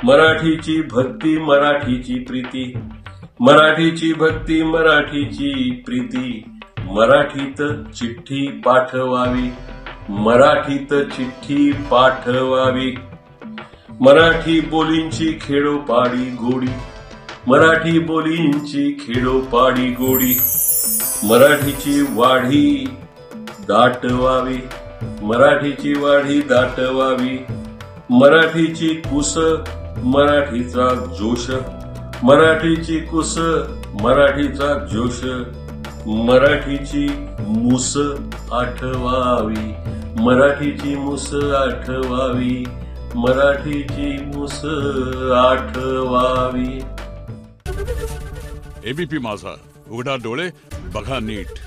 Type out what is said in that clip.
मराठीची भक्ती मराठीची प्रीती, मराठीची भक्ती मराठीची प्रीती, मराठीत चिठ्ठी पाठवावी, मराठीत चिठ्ठी पाठवावी. मराठी बोलींची खेडोपाडी गोडी, मराठी बोलींची खेडोपाडी गोडी, मराठीची वाढी दाटवावी, मराठीची वाढी दाटवावी. मराठीची कुस मराठीचा जोश, मराठीची कुस मराठीचा जोश, मराठीची मुस आठवावी, मराठीची मुस आठवावी, मराठीची मुस आठवावी. एबीपी माझा, उघडा डोळे बघा नीट.